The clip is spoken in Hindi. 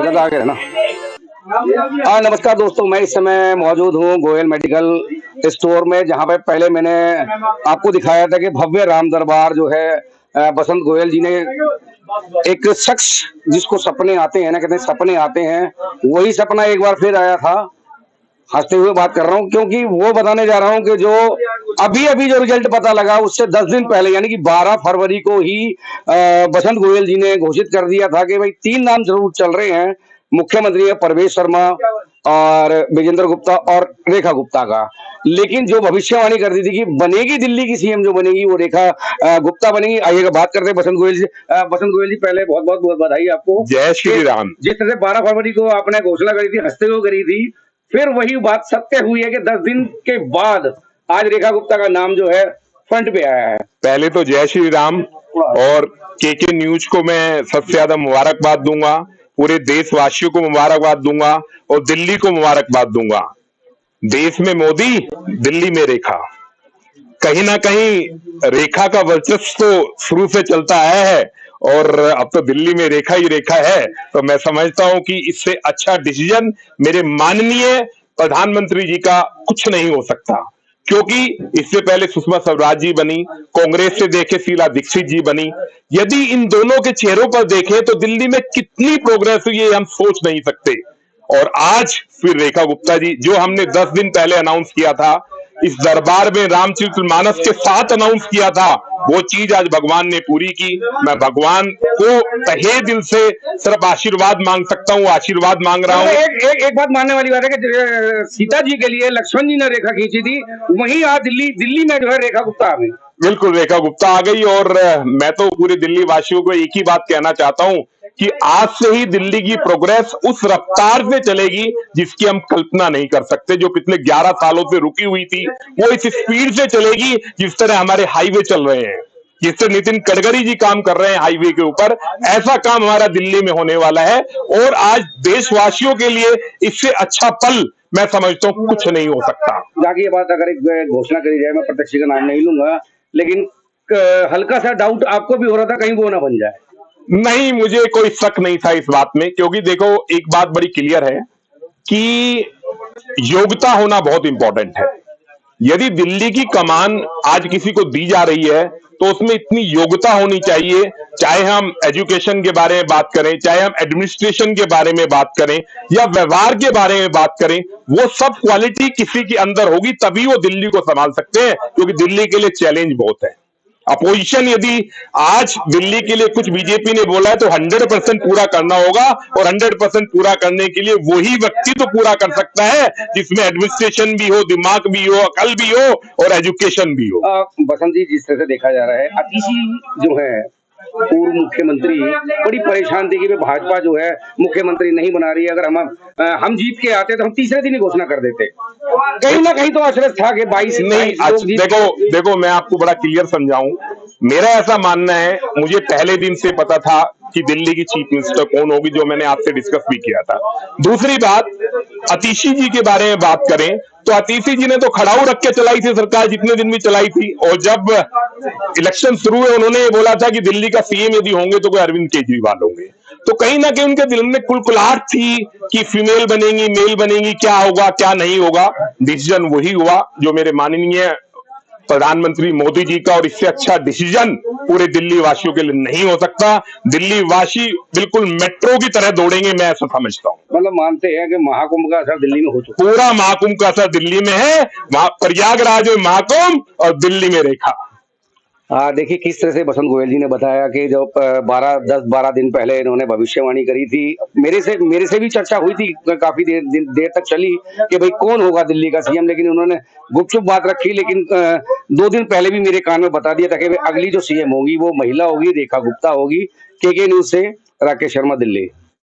आ गया ना। नमस्कार दोस्तों, मैं इस समय मौजूद हूँ गोयल मेडिकल स्टोर में, जहाँ पे पहले मैंने आपको दिखाया था कि भव्य राम दरबार जो है बसंत गोयल जी ने, एक शख्स जिसको सपने आते हैं ना, कहते हैं सपने आते हैं, वही सपना एक बार फिर आया था। हंसते हुए बात कर रहा हूँ क्योंकि वो बताने जा रहा हूँ कि जो अभी जो रिजल्ट पता लगा उससे 10 दिन पहले, यानी कि 12 फरवरी को ही बसंत गोयल जी ने घोषित कर दिया था कि भाई 3 नाम जरूर चल रहे हैं। मुख्यमंत्री है परवेश शर्मा और विजेंद्र गुप्ता और रेखा गुप्ता का, लेकिन जो भविष्यवाणी कर दी थी कि बनेगी दिल्ली की सीएम जो बनेगी वो रेखा गुप्ता बनेगी। आइएगा बात करते हैं बसंत गोयल जी। बसंत गोयल जी, पहले बहुत बहुत बधाई आपको। जय श्री राम। जिस तरह से 12 फरवरी को आपने घोषणा करी थी, हंसते हुए करी थी, फिर वही बात सत्य हुई है कि 10 दिन के बाद आज रेखा गुप्ता का नाम जो है फ्रंट पे आया है। पहले तो जय श्री राम, और के न्यूज को मैं सबसे ज्यादा मुबारकबाद दूंगा, पूरे देशवासियों को मुबारकबाद दूंगा और दिल्ली को मुबारकबाद दूंगा। देश में मोदी, दिल्ली में रेखा। कहीं ना कहीं रेखा का वर्चस्व तो शुरू से चलता आया है और अब तो दिल्ली में रेखा ही रेखा है। तो मैं समझता हूं कि इससे अच्छा डिसीजन मेरे माननीय प्रधानमंत्री जी का कुछ नहीं हो सकता, क्योंकि इससे पहले सुषमा स्वराज जी बनी, कांग्रेस से देखे शीला दीक्षित जी बनी। यदि इन दोनों के चेहरों पर देखें तो दिल्ली में कितनी प्रोग्रेस हुई है हम सोच नहीं सकते। और आज फिर रेखा गुप्ता जी, जो हमने 10 दिन पहले अनाउंस किया था, इस दरबार में रामचरितमानस के साथ अनाउंस किया था, वो चीज आज भगवान ने पूरी की। मैं भगवान को तहे दिल से सिर्फ आशीर्वाद मांग सकता हूँ, आशीर्वाद मांग रहा हूँ। एक बात मानने वाली बात है कि सीता जी के लिए लक्ष्मण जी ने रेखा खींची थी, वहीं आज दिल्ली में जो है रेखा गुप्ता आ गई। बिल्कुल, रेखा गुप्ता आ गई। और मैं तो पूरे दिल्ली वासियों को एक ही बात कहना चाहता हूँ कि आज से ही दिल्ली की प्रोग्रेस उस रफ्तार से चलेगी जिसकी हम कल्पना नहीं कर सकते। जो पिछले 11 सालों से रुकी हुई थी वो इस स्पीड से चलेगी जिस तरह हमारे हाईवे चल रहे हैं, जिस तरह नितिन गडकरी जी काम कर रहे हैं हाईवे के ऊपर, ऐसा काम हमारा दिल्ली में होने वाला है। और आज देशवासियों के लिए इससे अच्छा पल मैं समझता हूँ कुछ नहीं हो सकता। बाकी ये बात अगर एक घोषणा करी जाए, मैं प्रत्यक्ष का नाम नहीं लूंगा, लेकिन हल्का सा डाउट आपको भी हो रहा था कहीं वो ना बन जाए। नहीं, मुझे कोई शक नहीं था इस बात में, क्योंकि देखो एक बात बड़ी क्लियर है कि योग्यता होना बहुत इंपॉर्टेंट है। यदि दिल्ली की कमान आज किसी को दी जा रही है तो उसमें इतनी योग्यता होनी चाहिए, चाहे हम एजुकेशन के बारे में बात करें, चाहे हम एडमिनिस्ट्रेशन के बारे में बात करें या व्यवहार के बारे में बात करें, वो सब क्वालिटी किसी के अंदर होगी तभी वो दिल्ली को संभाल सकते हैं, क्योंकि दिल्ली के लिए चैलेंज बहुत है। अपोजिशन यदि आज दिल्ली के लिए कुछ बीजेपी ने बोला है तो 100% पूरा करना होगा, और 100% पूरा करने के लिए वही व्यक्ति तो पूरा कर सकता है जिसमें एडमिनिस्ट्रेशन भी हो, दिमाग भी हो, अकल भी हो और एजुकेशन भी हो। बसंत जी, जिस तरह से देखा जा रहा है, अतिशी जो है पूर्व मुख्यमंत्री बड़ी परेशान थी कि भाजपा जो है मुख्यमंत्री नहीं बना रही है। अगर हम जीत के आते तो हम तीसरे दिन ही घोषणा कर देते। कहीं ना कहीं तो अशरफ था कि 22 नहीं। देखो मैं आपको बड़ा क्लियर समझाऊं, मेरा ऐसा मानना है, मुझे पहले दिन से पता था कि दिल्ली की चीफ मिनिस्टर कौन होगी, जो मैंने आपसे डिस्कस भी किया था। दूसरी बात, अतिशी जी के बारे में बात करें तो अतिशी जी ने तो खड़ाऊ रख के चलाई थी सरकार, जितने दिन भी चलाई थी, और जब इलेक्शन शुरू हुए उन्होंने बोला था कि दिल्ली का सीएम यदि होंगे तो कोई अरविंद केजरीवाल होंगे। तो कहीं ना कहीं उनके दिल में कुलकुलाहट थी कि फीमेल बनेंगी, मेल बनेंगी, क्या होगा क्या नहीं होगा। डिसीजन वही हुआ जो मेरे माननीय प्रधानमंत्री मोदी जी का, और इससे अच्छा डिसीजन पूरे दिल्ली वासियों के लिए नहीं हो सकता। दिल्ली वासी बिल्कुल मेट्रो की तरह दौड़ेंगे, मैं ऐसा समझता हूँ। मतलब मानते हैं कि महाकुंभ का असर दिल्ली में हो चुका, पूरा महाकुंभ का असर दिल्ली में है। प्रयागराज में महाकुंभ और दिल्ली में रेखा। देखिए किस तरह से बसंत गोयल जी ने बताया कि जो 10-12 दिन पहले इन्होंने भविष्यवाणी करी थी। मेरे से भी चर्चा हुई थी, काफी देर तक चली कि भाई कौन होगा दिल्ली का सीएम, लेकिन उन्होंने गुपचुप बात रखी। लेकिन 2 दिन पहले भी मेरे कान में बता दिया था कि अगली जो सीएम होगी वो महिला होगी, रेखा गुप्ता होगी। के न्यूज से राकेश शर्मा, दिल्ली।